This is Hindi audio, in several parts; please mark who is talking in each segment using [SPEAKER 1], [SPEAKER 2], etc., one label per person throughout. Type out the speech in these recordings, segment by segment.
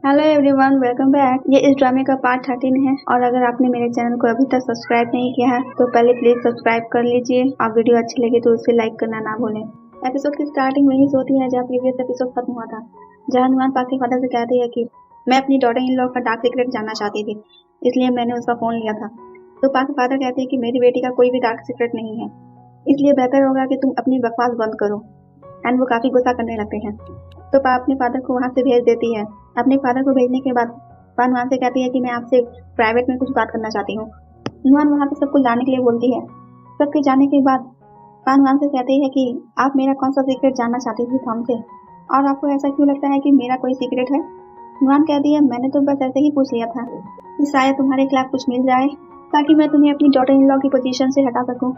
[SPEAKER 1] Hello everyone, welcome back. ये इस ड्रामे का पार्ट 13 है और अगर आपने मेरे चैनल को अभी तक सब्सक्राइब नहीं किया है तो पहले प्लीज सब्सक्राइब कर लीजिए और वीडियो अच्छी लगे तो उसे लाइक करना ना भूलें। एपिसोड की स्टार्टिंग वही होती है जहाँ प्रीवियस एपिसोड खत्म हुआ था, जहाँ नुआन पाक के फादर से कहती है कि मैं अपनी डॉटर इन लॉ का डार्क सीक्रेट जानना चाहती थी, इसलिए मैंने उसका फोन लिया था। तो पाक के फादर कहते हैं कि मेरी बेटी का कोई भी डार्क सीक्रेट नहीं है, इसलिए बेहतर होगा कि तुम अपनी बकवास बंद करो। एंड वो काफी गुस्सा करने लगते हैं। तो पा अपने फादर को वहाँ से भेज देती है। अपने फादर को भेजने के बाद पा नुआन से कहती है कि मैं आपसे प्राइवेट में कुछ बात करना चाहती हूँ। नुआन वहाँ पे सबको जाने के लिए बोलती है। सबके जाने के बाद पा नुआन से कहती है कि आप मेरा कौन सा सीक्रेट जानना चाहती थी थॉम से, और आपको ऐसा क्यों लगता है कि मेरा कोई सीक्रेट है। नुआन कहती है मैंने तो बस ऐसे ही पूछ लिया था कि शायद तुम्हारे खिलाफ कुछ मिल जाए ताकि मैं तुम्हें अपनी डॉटर इन लॉ की पोजीशन से हटा सकूं,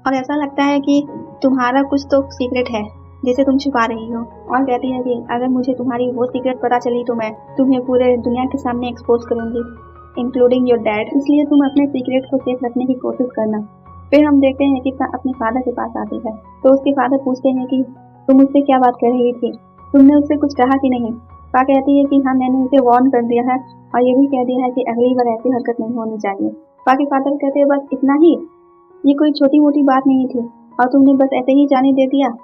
[SPEAKER 1] और ऐसा लगता है कि तुम्हारा कुछ तो सीक्रेट है जिसे तुम छुपा रही हो। और कहती है कि अगर मुझे तुम्हारी वो सीक्रेट पता चली तो मैं तुम्हें पूरे दुनिया के सामने एक्सपोज करूंगी, इंक्लूडिंग योर डैड, इसलिए तुम अपने सीक्रेट को सेफ रखने की कोशिश करना। फिर हम देखते हैं कि अपने फादर के पास आती है तो उसके फादर पूछते हैं कि तुम उससे क्या बात कर रही थी, तुमने उससे कुछ कहा कि नहीं। पा कहती है कि हाँ, मैंने उसे वार्न कर दिया है और ये भी कह दिया है कि अगली बार ऐसी हरकत नहीं होनी चाहिए। पा के फादर कहते हैं बस इतना ही, ये कोई छोटी मोटी बात नहीं थी और तुमने बस ऐसे ही जाने दे दिया।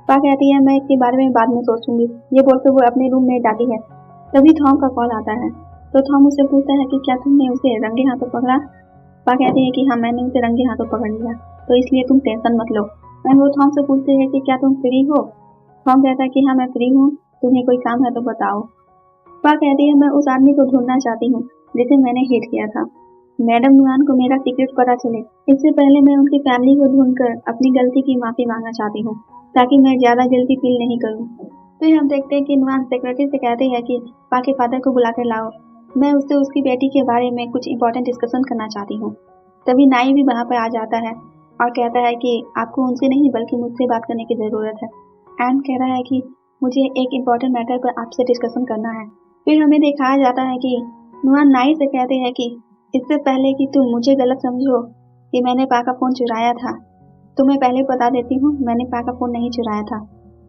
[SPEAKER 1] पा कहती है मैं इसके बारे में बाद में सोचूंगी। ये बोलकर वो अपने रूम में जाती है। तभी थॉम का कॉल आता है तो थॉम उससे पूछता है कि क्या तुमने उसे रंगे हाथों पकड़ा। पा कहती है कि हाँ, मैंने उसे रंगे हाथों पकड़ लिया, तो इसलिए तुम टेंशन मत लो। एंड वो थॉम से पूछते हैं कि क्या तुम फ्री हो। थॉम कहता है कि हाँ, मैं फ्री हूँ, तुम्हें कोई काम है तो बताओ। पा कहती है मैं उस आदमी को ढूंढना चाहती हूँ जिसे मैंने हिट किया था। मैडम नुआन को मेरा सीक्रेट पता चले इससे पहले मैं उनकी फैमिली को ढूंढकर अपनी गलती की माफी मांगना चाहती हूँ ताकि मैं ज्यादा गिल्टी फील नहीं करूँ। फिर हम देखते हैं कि नुआन सेक्रेटरी से कहते हैं कि पा के फादर को बुला कर लाओ, मैं उससे उसकी बेटी के बारे में कुछ इंपॉर्टेंट डिस्कशन करना चाहती हूँ। तभी नाई भी वहाँ पर आ जाता है और कहता है कि आपको उनसे नहीं बल्कि मुझसे बात करने की जरूरत है। एंड कह रहा है कि मुझे एक इम्पोर्टेंट मैटर पर आपसे डिस्कशन करना है। फिर हमें दिखाया जाता है कि नुआन नाई से कहते हैं कि इससे पहले कि तुम मुझे गलत समझो कि मैंने पा का फोन चुराया था, तो मैं पहले बता देती हूँ मैंने पा का फोन नहीं चुराया था।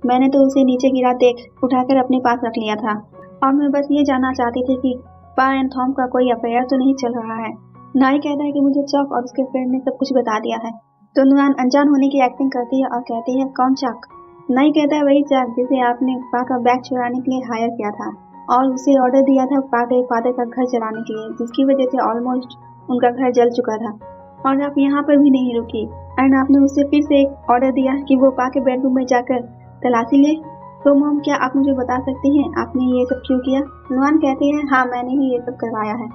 [SPEAKER 1] मैंने तो उसे नीचे गिरा देख उठाकर अपने पास रख लिया था और मैं बस ये जानना चाहती थी कि पा एंड थॉम का कोई अफेयर तो नहीं चल रहा है। नाई कहता है कि मुझे चक और उसके फ्रेंड ने सब कुछ बता दिया है। तो नुआन अनजान होने की एक्टिंग करती है और कहती है कौन चक। नाई कहता है वही चक जिसे आपने पा का बैग चुराने के लिए हायर किया था और उसे ऑर्डर दिया था पा के फादर का घर चलाने के लिए, जिसकी वजह से ऑलमोस्ट उनका घर जल चुका था। और आप यहाँ पर भी नहीं रुकी एंड आपने उसे फिर से एक ऑर्डर दिया कि वो पा के बेडरूम में जाकर तलाशी ले। तो मॉम, क्या आप मुझे बता सकती हैं आपने ये सब क्यों किया। नुआन कहती है हाँ, मैंने ही ये सब करवाया है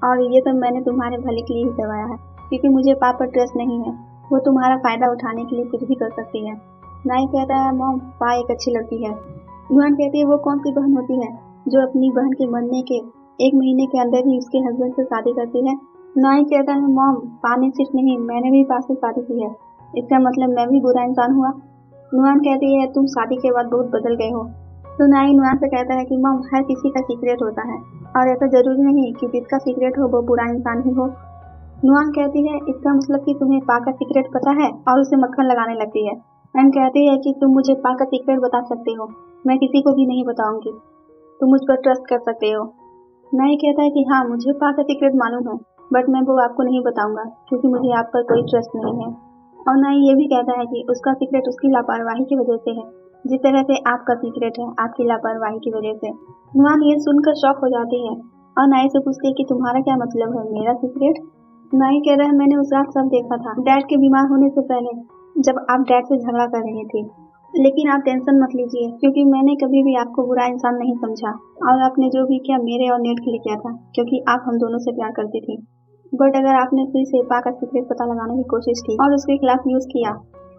[SPEAKER 1] और ये सब मैंने तुम्हारे भले के लिए ही करवाया है क्योंकि मुझे पा पर ट्रस्ट नहीं है, वो तुम्हारा फायदा उठाने के लिए कुछ भी कर सकती है। नाई कहता है मॉम, पा एक अच्छी लड़की है। नुआन कहती है वो कौन सी बहन होती है जो अपनी बहन के मरने के 1 महीने के अंदर ही उसके हस्बैंड से शादी करती है। नाई कहता है मॉम, पा ने सिर्फ नहीं मैंने भी पा से शादी की है, इसका मतलब मैं भी बुरा इंसान हुआ। नुआन कहती है तुम शादी के बाद बहुत बदल गए हो। तो नाई नुआन से कहता है कि मॉम, हर किसी का सीक्रेट होता है और ऐसा जरूरी नहीं कि जिसका सीक्रेट हो वो बुरा इंसान ही हो। नुआन कहती है इसका मतलब कि तुम्हें पा का सीक्रेट पता है और उसे मक्खन लगाने लगती है। एंड कहती है कि तुम मुझे पा का सीक्रेट बता सकते हो, मैं किसी को भी नहीं बताऊंगी, तुम मुझ पर ट्रस्ट कर सकते हो। नाई कहता है कि हाँ, मुझे पा का सीक्रेट मालूम है बट मैं वो आपको नहीं बताऊंगा क्योंकि मुझे आप पर कोई ट्रस्ट नहीं है। और नाई ये भी कहता है कि उसका सीक्रेट उसकी लापरवाही की वजह से है, जिस तरह से आपका सीक्रेट है आपकी लापरवाही की वजह से। नुआन ये सुनकर शॉक हो जाती है और नाई से पूछती है कि तुम्हारा क्या मतलब है मेरा सीक्रेट। नाई कह रहा है मैंने उस रात सब देखा था डैड के बीमार होने से पहले, जब आप डैड से झगड़ा कर रहे थे। लेकिन आप टेंशन मत लीजिए क्योंकि मैंने कभी भी आपको बुरा इंसान नहीं समझा और आपने जो भी किया मेरे और नेट के लिए किया था क्योंकि आप हम दोनों से प्यार करती थी। बट अगर आपने फिर से पा का सीक्रेट पता लगाने की कोशिश की और उसके खिलाफ यूज किया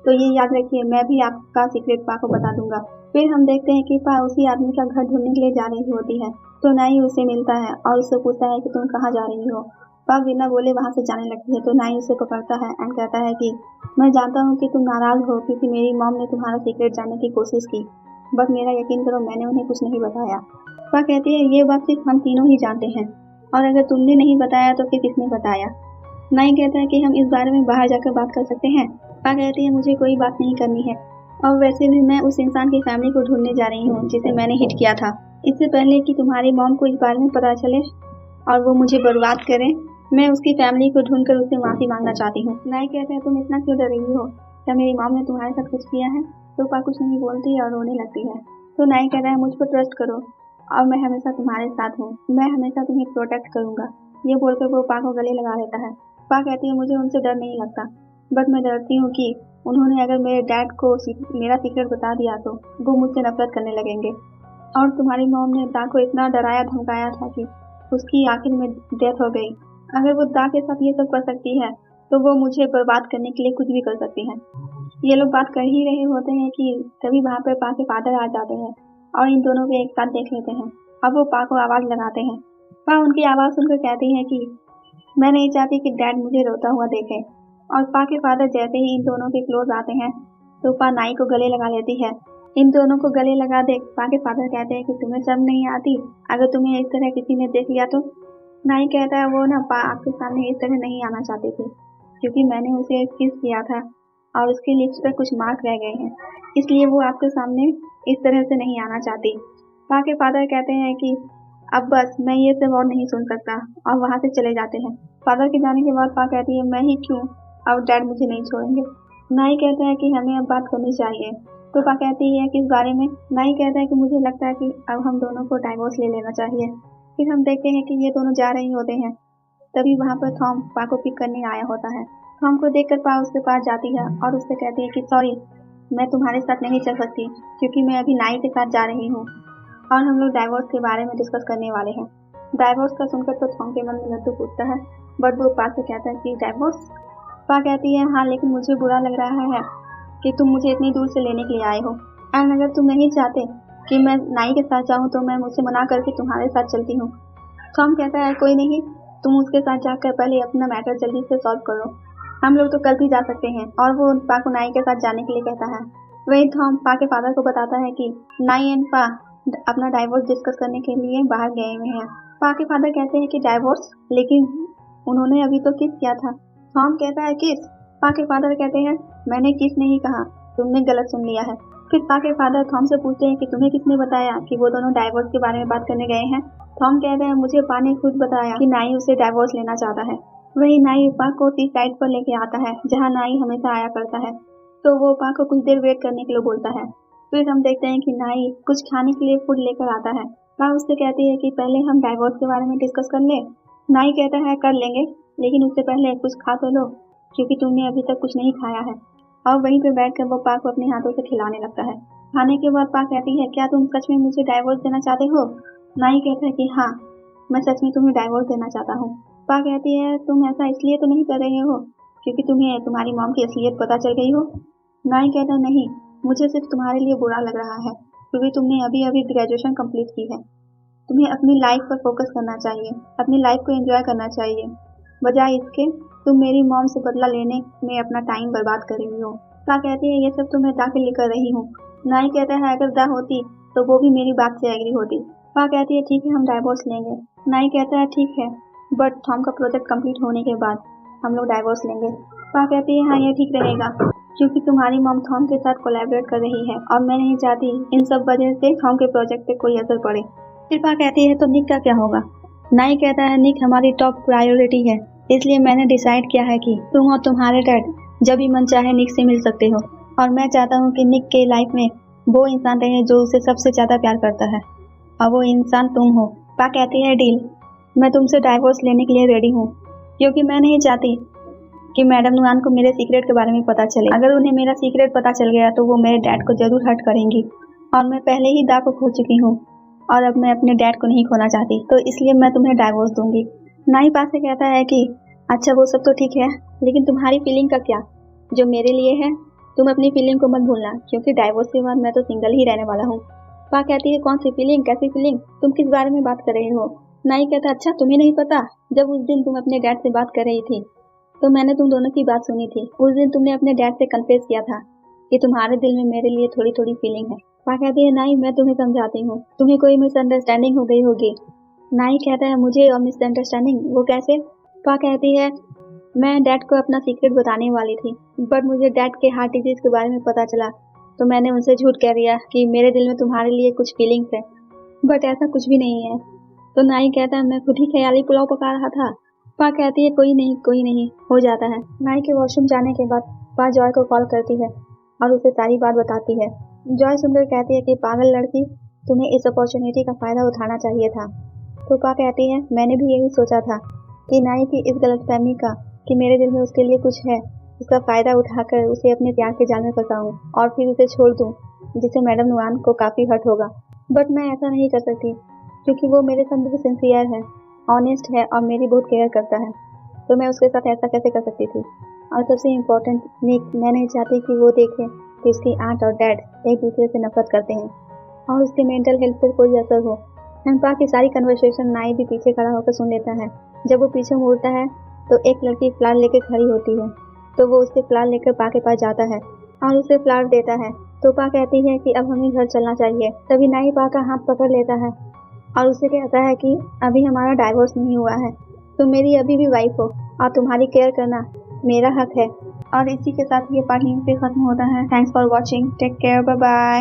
[SPEAKER 1] तो ये याद रखिए मैं भी आपका सीक्रेट पा को बता दूंगा। फिर हम देखते हैं कि पा उसी आदमी का घर ढूंढने के लिए जा रही होती है तो नाई उसे मिलता है और उससे पूछता है कि तुम कहाँ जा रही हो। पा बिना बोले वहाँ से जाने लगती है तो नाई उसे पकड़ता है एंड कहता है कि मैं जानता हूँ कि तुम नाराज हो क्योंकि मेरी मॉम ने तुम्हारा सीक्रेट जानने की कोशिश की, बट मेरा यकीन करो मैंने उन्हें कुछ नहीं बताया। पा कहती है ये बात सिर्फ हम तीनों ही जानते हैं और अगर तुमने नहीं बताया तो फिर किसने बताया। नाई कहता है कि हम इस बारे में बाहर जाकर बात कर सकते हैं। पा कहती है मुझे कोई बात नहीं करनी है और वैसे भी मैं उस इंसान की फैमिली को ढूंढने जा रही हूँ जिसे मैंने हिट किया था इससे पहले कि तुम्हारी मॉम को इस बारे में पता चले और वो मुझे बर्बाद करे, मैं उसकी फैमिली को ढूंढकर उससे माफ़ी मांगना चाहती हूँ। नाई कहता है तुम इतना क्यों डर रही हो, क्या मेरी मॉम ने तुम्हारे साथ कुछ किया है? तो पा कुछ नहीं बोलती और रोने लगती है। तो नाई कहता है मुझ पर ट्रस्ट करो और मैं हमेशा तुम्हारे साथ हूँ, मैं हमेशा तुम्हें प्रोटेक्ट करूँगा। ये बोलकर वो पा को गले लगा लेता है। पा कहती है मुझे उनसे डर नहीं लगता, बट मैं डरती हूँ कि उन्होंने अगर मेरे डैड को मेरा सीक्रेट बता दिया तो वो मुझसे नफरत करने लगेंगे। और तुम्हारी मॉम ने दा को इतना डराया धमकाया था कि उसकी आखिर में डेथ हो गई। अगर वो दा के साथ ये सब कर सकती है तो वो मुझे बर्बाद करने के लिए कुछ भी कर सकती है। ये लोग बात कर ही रहे होते हैं कि तभी वहाँ पर पा के फादर आ जाते हैं और इन दोनों को एक साथ देख लेते हैं। अब वो पा को आवाज़ लगाते हैं। पा उनकी आवाज़ सुनकर कहती है कि मैं नहीं चाहती कि डैड मुझे रोता हुआ देखे। और पा के फादर जैसे ही इन दोनों के क्लोज आते हैं तो पा नाई को गले लगा लेती है। इन दोनों को गले लगा दे पा के फादर कहते हैं कि तुम्हें शर्म नहीं आती, अगर तुम्हें इस तरह किसी ने देख लिया तो? नाई कहता है वो ना पा आपके सामने इस तरह नहीं आना चाहती थी, क्योंकि मैंने उसे किस किया था और उसके लिप्स पर कुछ मार्क रह गए हैं, इसलिए वो आपके सामने इस तरह से नहीं आना चाहती। पा के फादर कहते हैं कि अब बस मैं ये सब और नहीं सुन सकता और वहाँ से चले जाते हैं। फादर के जाने के बाद पा कहती है मैं ही क्यों, अब डैड मुझे नहीं छोड़ेंगे। नाई कहता है कि हमें अब बात करनी चाहिए। तो पा कहती है किस बारे में? नाई कहता है कि मुझे लगता है कि अब हम दोनों को डाइवोर्स ले लेना चाहिए। फिर हम देखते हैं कि ये दोनों जा रहे होते हैं, तभी वहाँ पर थॉम पा को पिक करने आया होता है। थॉम को देखकर पा उसके पास जाती है और उससे कहती है कि सॉरी, मैं तुम्हारे साथ नहीं चल सकती क्योंकि मैं अभी नाई के साथ जा रही हूँ और हम लोग डाइवोर्स के बारे में डिस्कस करने वाले हैं। डाइवोर्स का सुनकर तो थॉम के मन में लड्डू फूटता है, बट वो पा से कहता है कि डाइवोर्स? पा कहती है हाँ, लेकिन मुझे बुरा लग रहा है कि तुम मुझे इतनी दूर से लेने के लिए आए हो, और अगर तुम नहीं चाहते कि मैं नाई के साथ जाऊँ तो मैं मुझसे मना करके तुम्हारे साथ चलती हूँ। थॉम कहता है कोई नहीं, तुम उसके साथ जाकर पहले अपना मैटर जल्दी से सॉल्व करो, हम लोग तो कल भी जा सकते हैं। और वो पा को नाई के साथ जाने के लिए कहता है। वही थॉम पा के फादर को बताता है कि नाई एंड पा अपना डाइवोर्स डिस्कस करने के लिए बाहर गए हुए हैं। पा के फादर कहते हैं कि डाइवोर्स, लेकिन उन्होंने अभी तो किस किया था। थॉम कहता है किस? पा के फादर कहते हैं मैंने किस नहीं कहा, तुमने गलत सुन लिया है। फिर पा के फादर थॉम से पूछते हैं कि तुम्हें किसने बताया कि वो दोनों डाइवोर्स के बारे में बात करने गए हैं। थॉम कहते हैं मुझे पा ने खुद बताया कि नाई उसे डाइवोर्स लेना चाहता है। वही नाई पा को सी साइड पर लेके आता है जहाँ नाई हमेशा आया करता है, तो वो पा को कुछ देर वेट करने के लिए बोलता है। फिर हम देखते हैं कि नाई कुछ खाने के लिए फूड लेकर आता है। पा उससे कहती है कि पहले हम डाइवोर्स के बारे में डिस्कस कर ले। नाई कहता है कर लेंगे, लेकिन उससे पहले कुछ खा तो लो क्योंकि तुमने अभी तक कुछ नहीं खाया है। और वहीं पे बैठकर वो पा को अपने हाथों से खिलाने लगता है। खाने के बाद पा कहती है क्या तुम सच में मुझे डाइवोर्स देना चाहते हो? नाई कहता है कि हाँ, मैं सच में तुम्हें डाइवोर्स देना चाहता हूँ। पा कहती है तुम ऐसा इसलिए तो नहीं कर रहे हो क्योंकि तुम्हें तुम्हारी मॉम की असलियत पता चल गई हो? नाई कहता है नहीं, मुझे सिर्फ तुम्हारे लिए बुरा लग रहा है क्योंकि तुमने अभी अभी ग्रेजुएशन कंप्लीट की है। तुम्हें अपनी लाइफ पर फोकस करना चाहिए, अपनी लाइफ को एंजॉय करना चाहिए, बजाय इसके तुम मेरी मॉम से बदला लेने में अपना टाइम बर्बाद कर रही हो। पा कहती है ये सब तो मैं दा के लिए कर रही हूँ। नाई कहता है अगर दा होती तो वो भी मेरी बात से एग्री होती। पा कहती है ठीक है, हम डाइवोर्स लेंगे। नाई कहता है ठीक है, बट थॉम का प्रोजेक्ट कंप्लीट होने के बाद हम लोग डाइवोर्स लेंगे। पा कहती है हाँ, ये ठीक रहेगा क्योंकि तुम्हारी मॉम थॉम के साथ कोलैबोरेट कर रही है और मैं नहीं चाहती इन सब वजह से थॉम के प्रोजेक्ट पे कोई असर पड़े। फिर पा कहती है तो निक का क्या होगा? नाई कहता है निक हमारी टॉप प्रायोरिटी है, इसलिए मैंने डिसाइड किया है कि तुम और तुम्हारे डैड जब भी मन चाहे निक से मिल सकते हो, और मैं चाहता हूँ कि निक के लाइफ में वो इंसान रहे जो उसे सबसे ज़्यादा प्यार करता है, और वो इंसान तुम हो। पा कहती है डील, मैं तुमसे डाइवोर्स लेने के लिए रेडी हूँ क्योंकि मैं नहीं चाहती कि मैडम नुआन को मेरे सीक्रेट के बारे में पता चले। अगर उन्हें मेरा सीक्रेट पता चल गया तो वो मेरे डैड को जरूर हर्ट करेंगी, और मैं पहले ही दा को खो चुकी हूँ और अब मैं अपने डैड को नहीं खोना चाहती, तो इसलिए मैं तुम्हें डाइवोर्स दूंगी। नाई पा से कहता है कि अच्छा वो सब तो ठीक है, लेकिन तुम्हारी फीलिंग का क्या जो मेरे लिए है? तुम अपनी फीलिंग को मत भूलना क्योंकि डाइवोर्स के बाद मैं तो सिंगल ही रहने वाला हूँ। पा कहती है कौन सी फीलिंग, कैसी फीलिंग, तुम किस बारे में बात कर रहे हो? नाई कहता अच्छा तुम्हें नहीं पता, जब उस दिन तुम अपने डैड से बात कर रही थी तो मैंने तुम दोनों की बात सुनी थी। उस दिन तुमने अपने डैड से कन्फेस किया था कि तुम्हारे दिल में मेरे लिए थोड़ी थोड़ी फीलिंग है। पा कहती है नाई मैं तुम्हें समझाती हूँ, तुम्हें कोई मिसअंडरस्टैंडिंग हो गई होगी। नाई कहता है मुझे और मिसअंडरस्टैंडिंग, वो कैसे? पा कहती है मैं डैड को अपना सीक्रेट बताने वाली थी, बट मुझे डैड के हार्ट डिजीज के बारे में पता चला तो मैंने उनसे झूठ कह दिया कि मेरे दिल में तुम्हारे लिए कुछ फीलिंग्स है, बट ऐसा कुछ भी नहीं है। तो नाई कहता है मैं खुद ही ख्याली पुलाव पका रहा था। पा कहती है कोई नहीं हो जाता है। नाई के वॉशरूम जाने के बाद पा जॉय को कॉल करती है और उसे सारी बात बताती है। जॉय सुनकर कहती है कि पागल लड़की, तुम्हें इस अपॉर्चुनिटी का फायदा उठाना चाहिए था। तो पा कहती है मैंने भी यही सोचा था कि नाई की इस गलतफहमी का कि मेरे दिल में उसके लिए कुछ है, उसका फायदा उठाकर उसे अपने प्यार के जाल में फंसाऊं और फिर उसे छोड़ दूं, जिससे मैडम नुआन को काफी हर्ट होगा। बट मैं ऐसा नहीं कर सकती क्योंकि वो मेरे साथ बहुत सिंसियर है, ऑनेस्ट है और मेरी बहुत केयर करता है। तो मैं उसके साथ ऐसा कैसे कर सकती थी। और सबसे इम्पोर्टेंट, निक, मैं नहीं चाहती कि वो देखे कि उसकी आंट और डैड एक दूसरे से नफरत करते हैं और उसके मेंटल हेल्थ पर कोई असर हो। पा की सारी कन्वर्सेशन नाई भी पीछे खड़ा होकर सुन लेता है। जब वो पीछे मुड़ता है तो एक लड़की फ्लावर लेकर खड़ी होती है। तो वो उससे फ्लावर लेकर पा के पास जाता है और उसे फ्लावर देता है। तो पा कहती है कि अब हमें घर चलना चाहिए। तभी नाई पा का हाथ पकड़ लेता है और उसे कहता है कि अभी हमारा डाइवोर्स नहीं हुआ है, तुम मेरी अभी भी वाइफ हो और तुम्हारी केयर करना मेरा हक है। और इसी के साथ ये पार्ट यहीं पे खत्म होता है। Thanks for watching, take care, bye bye.